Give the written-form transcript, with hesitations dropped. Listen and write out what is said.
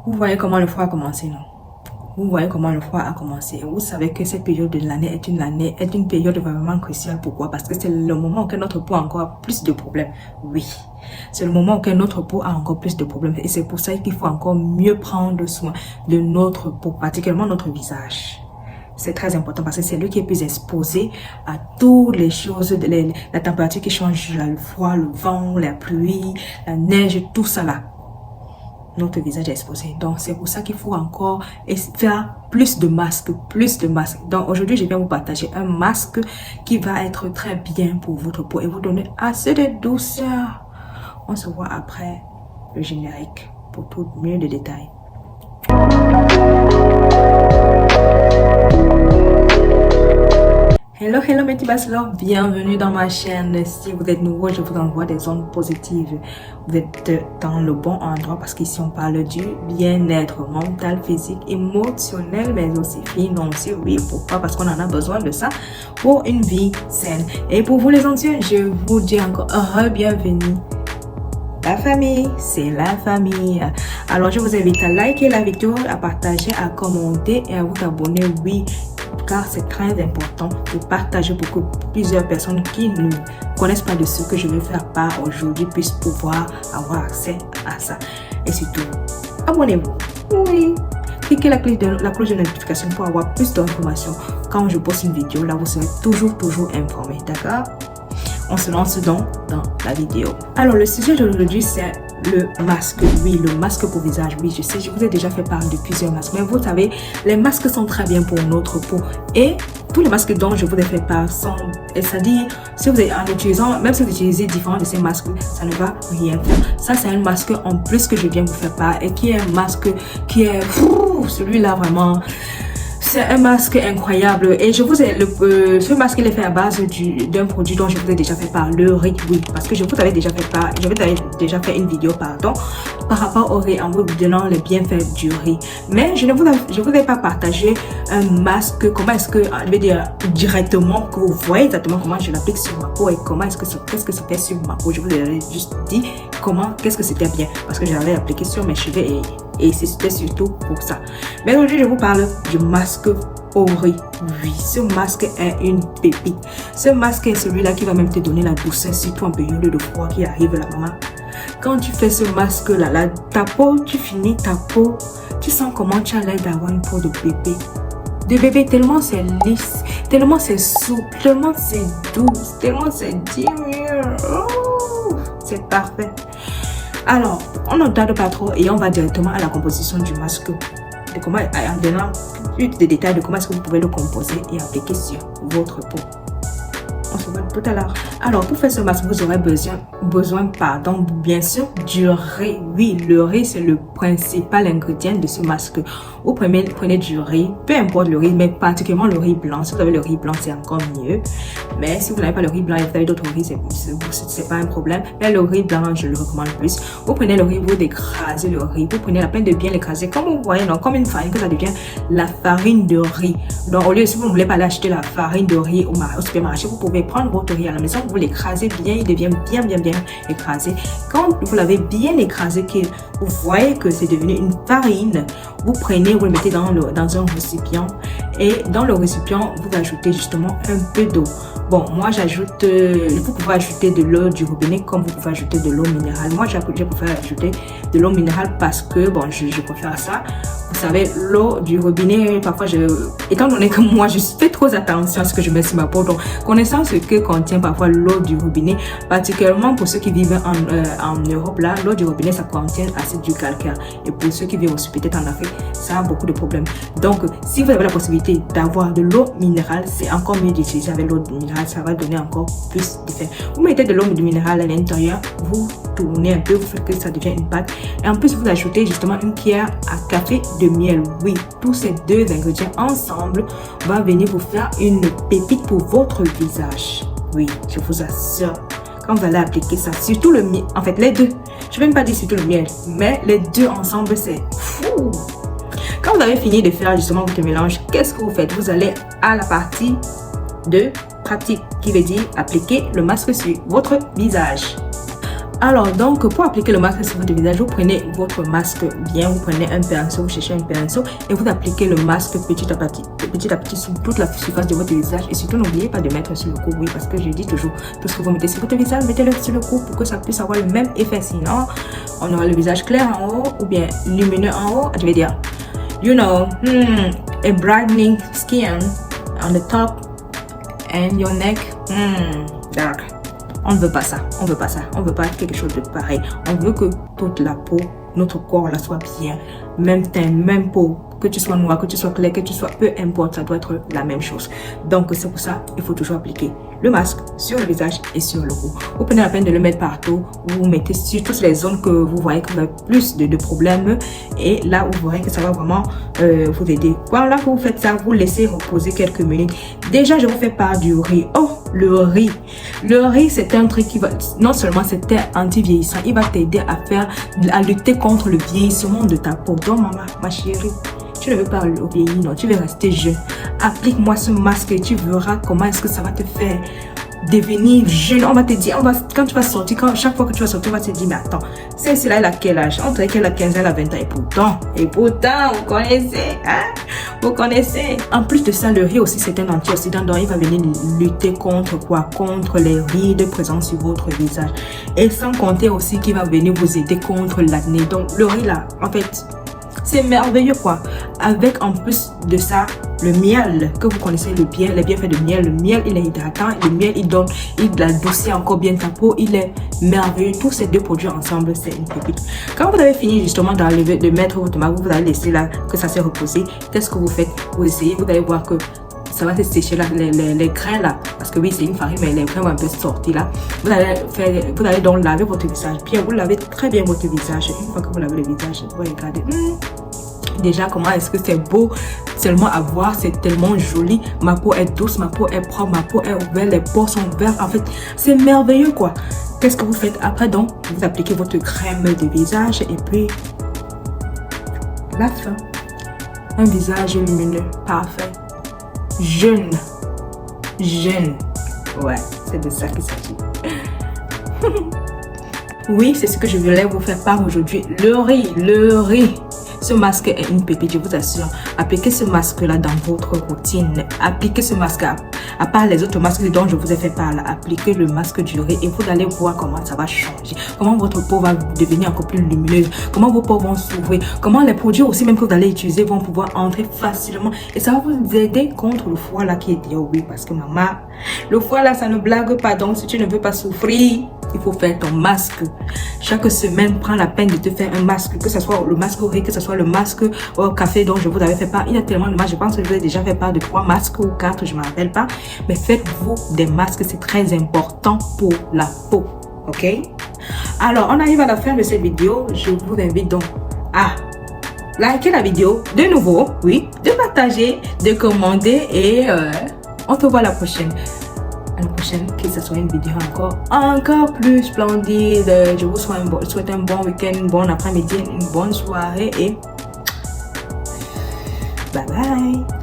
Vous voyez comment le froid a commencé, non? Vous voyez comment le froid a commencé. Vous savez que cette période de l'année est une période vraiment cruciale. Pourquoi? Parce que c'est le moment où notre peau a encore plus de problèmes. Oui, c'est le moment où notre peau a encore plus de problèmes. Et c'est pour ça qu'il faut encore mieux prendre soin de notre peau, particulièrement notre visage. C'est très important parce que c'est lui qui est plus exposé à toutes les choses, la température qui change, le froid, le vent, la pluie, la neige, tout ça là. Notre visage est exposé. Donc, c'est pour ça qu'il faut encore faire plus de masques, Donc, aujourd'hui, je viens vous partager un masque qui va être très bien pour votre peau et vous donner assez de douceur. On se voit après le générique pour tout mieux de détails. Hello mes petits basses-là, bienvenue dans ma chaîne. Si vous êtes nouveau, je vous envoie des ondes positives. Vous êtes dans le bon endroit parce qu'ici on parle du bien-être mental, physique, émotionnel, mais aussi financier. Oui, pourquoi? Parce qu'on en a besoin de ça pour une vie saine. Et pour vous les anciens, je vous dis encore bienvenue. La famille, c'est la famille. Alors je vous invite à liker la vidéo, à partager, à commenter et à vous abonner. Oui, car c'est très important de partager pour que plusieurs personnes qui ne connaissent pas de ce que je vais faire part aujourd'hui puissent pouvoir avoir accès à ça. Et surtout, abonnez-vous. Oui. Cliquez la cloche de notification pour avoir plus d'informations. Quand je poste une vidéo, là vous serez toujours informé. D'accord? On se lance donc dans la vidéo. Alors le sujet d'aujourd'hui c'est le masque. Oui, le masque pour visage. Oui, je sais, je vous ai déjà fait part de plusieurs masques. Mais vous savez, les masques sont très bien pour notre peau. Et tous les masques dont je vous ai fait part sont, c'est-à-dire, si vous êtes en utilisant, même si vous utilisez différents de ces masques, ça ne va rien faire. Ça, c'est un masque en plus que je viens vous faire part et qui est un masque qui est, celui-là vraiment. C'est un masque incroyable et je vous ai ce masque il est fait à base d'un produit dont je vous ai déjà fait part, le riz. Oui, parce que je vous avais déjà fait part, je vous avais déjà fait une vidéo par rapport au riz en vous donnant les bienfaits du riz. Mais je vous ai pas partagé un masque, comment est-ce que, je vais dire directement, que vous voyez exactement comment je l'applique sur ma peau et comment est-ce que qu'est-ce que c'était sur ma peau. Je vous ai juste dit qu'est-ce que c'était bien parce que je l'avais appliqué sur mes cheveux et c'était surtout pour ça. Mais aujourd'hui, je vous parle du masque au riz. Oui, ce masque est une pépite. Ce masque est celui-là qui va même te donner la douceur, surtout en période de froid qui arrive là, maman. Quand tu fais ce masque-là, ta peau, tu finis ta peau, tu sens comment tu as l'air d'avoir une peau de bébé. De bébé, tellement c'est lisse, tellement c'est souple, tellement c'est doux, tellement c'est dur. Oh, c'est parfait. Alors, on ne tarde pas trop et on va directement à la composition du masque. En donnant plus de détails de comment est-ce que vous pouvez le composer et appliquer sur votre peau. On se voit tout à l'heure. Alors, pour faire ce masque, vous aurez besoin, bien sûr, du riz. Oui, le riz, c'est le principal ingrédient de ce masque. Vous prenez du riz, peu importe le riz, mais particulièrement le riz blanc. Si vous avez le riz blanc, c'est encore mieux. Mais si vous n'avez pas le riz blanc et vous avez d'autres riz, c'est pas un problème. Mais le riz blanc, je le recommande plus. Vous prenez le riz, vous écrasez le riz. Vous prenez la peine de bien l'écraser. Comme vous voyez, donc, comme une farine, que ça devient la farine de riz. Donc, au lieu, si vous ne voulez pas aller acheter la farine de riz au supermarché, vous pouvez prendre votre riz à la maison, vous l'écrasez bien, il devient bien écrasé. Quand vous l'avez bien écrasé, que vous voyez que c'est devenu une farine, vous prenez, vous le mettez dans un récipient et dans le récipient, vous ajoutez justement un peu d'eau. Bon, moi j'ajoute, vous pouvez ajouter de l'eau du robinet comme vous pouvez ajouter de l'eau minérale. Moi, je préfère ajouter de l'eau minérale parce que, bon, je préfère ça. Vous savez, l'eau du robinet, parfois, étant donné que moi, je fais trop attention à ce que je mets sur ma peau, donc, connaissant ce que contient parfois l'eau du robinet, particulièrement pour ceux qui vivent en Europe, là, l'eau du robinet, ça contient acide du calcaire. Et pour ceux qui vivent aussi peut-être en Afrique, ça a beaucoup de problèmes. Donc, si vous avez la possibilité d'avoir de l'eau minérale, c'est encore mieux d'utiliser avec l'eau minérale, ça va donner encore plus d'effet. Vous mettez de l'eau minérale à l'intérieur, vous tournez un peu, vous faites que ça devient une pâte. Et en plus, vous ajoutez justement une cuillère à café de miel. Oui, tous ces deux ingrédients ensemble vont venir vous faire une pépite pour votre visage. Oui, je vous assure. Quand vous allez appliquer ça, surtout le miel, en fait les deux, je ne vais même pas dire surtout le miel, mais les deux ensemble, c'est fou. Quand vous avez fini de faire justement votre mélange, qu'est-ce que vous faites? Vous allez à la partie de pratique, qui veut dire appliquer le masque sur votre visage. Alors, donc, pour appliquer le masque sur votre visage, vous prenez votre masque bien, vous prenez un pinceau, vous cherchez un pinceau et vous appliquez le masque petit à petit sur toute la surface de votre visage. Et surtout, n'oubliez pas de mettre sur le cou, oui, parce que je dis toujours, tout ce que vous mettez sur votre visage, mettez-le sur le cou pour que ça puisse avoir le même effet. Sinon, on aura le visage clair en haut ou bien lumineux en haut. Je vais dire, you know, a brightening skin on the top and your neck, dark. On ne veut pas ça, on veut pas ça, on veut pas quelque chose de pareil. On veut que toute la peau, notre corps là soit bien, même teint, même peau, que tu sois noir, que tu sois clair, que tu sois, peu importe, ça doit être la même chose. Donc c'est pour ça, il faut toujours appliquer le masque sur le visage et sur le cou. Vous prenez la peine de le mettre partout, vous mettez sur toutes les zones que vous voyez que vous avez plus de problèmes et là où vous voyez que ça va vraiment vous aider. Voilà, que vous faites ça, vous laissez reposer quelques minutes. Déjà, je vous fais part du riz. Oh, le riz. Le riz, c'est un truc qui va, non seulement c'était anti-vieillissant, il va t'aider à lutter contre le vieillissement de ta peau. Donc, maman, ma chérie, tu ne veux pas vieillir, non, tu veux rester jeune. Applique-moi ce masque et tu verras comment est-ce que ça va te faire devenir jeune. On va te dire, quand tu vas sortir, chaque fois que tu vas sortir, on va te dire, mais attends, celle-là, elle a quel âge? On dirait qu'elle a 15 ans, elle a 20 ans. Et pourtant, vous connaissez, hein? Vous connaissez. En plus de ça, le riz aussi, c'est un antioxydant, donc il va venir lutter contre quoi? Contre les rides présentes sur votre visage. Et sans compter aussi qu'il va venir vous aider contre l'acné. Donc, le riz là, en fait, c'est merveilleux quoi. Avec en plus de ça, le miel, que vous connaissez les bienfaits de miel. Le miel, il est hydratant. Le miel, il adoucit encore bien ta peau. Il est merveilleux. Tous ces deux produits ensemble, c'est une pépite. Quand vous avez fini justement de mettre votre masque, vous allez laisser là que ça s'est reposé. Qu'est-ce que vous faites? Vous essayez, vous allez voir que ça va se sécher là, les grains là, parce que oui c'est une farine mais les grains vont un peu sortir là. Vous allez donc laver votre visage bien, vous lavez très bien votre visage. Une fois que vous lavez le visage, vous regardez déjà comment est-ce que c'est beau seulement à voir, c'est tellement joli. Ma peau est douce, ma peau est propre, ma peau est ouverte, les pores sont ouverts, en fait c'est merveilleux quoi. Qu'est-ce que vous faites après? Donc vous appliquez votre crème de visage et puis la fin, un visage lumineux, parfait. Jeune. Ouais, c'est de ça qu'il s'agit. Oui, c'est ce que je voulais vous faire part aujourd'hui. Le riz. Ce masque est une pépite, je vous assure. Appliquez ce masque-là dans votre routine. Appliquez ce masque à part les autres masques dont je vous ai fait part là. Appliquez le masque du riz et vous allez voir comment ça va changer. Comment votre peau va devenir encore plus lumineuse. Comment vos pores vont s'ouvrir. Comment les produits aussi même que vous allez utiliser vont pouvoir entrer facilement. Et ça va vous aider contre le foie là qui est dit. Oui, parce que maman, le foie là, ça ne blague pas. Donc si tu ne veux pas souffrir, il faut faire ton masque. Chaque semaine, prends la peine de te faire un masque, que ce soit le masque au riz, que ce soit le masque au café dont je vous avais fait part. Il y a tellement de masques, je pense que je vous ai déjà fait part de 3 masques ou 4, je ne me rappelle pas. Mais faites-vous des masques, c'est très important pour la peau. Ok? Alors, on arrive à la fin de cette vidéo. Je vous invite donc à liker la vidéo de nouveau, oui, de partager, de commenter et on se voit à la prochaine. À la prochaine, que ce soit une vidéo encore plus splendide. Je vous souhaite un bon week-end, un bon après-midi, une bonne soirée et bye bye.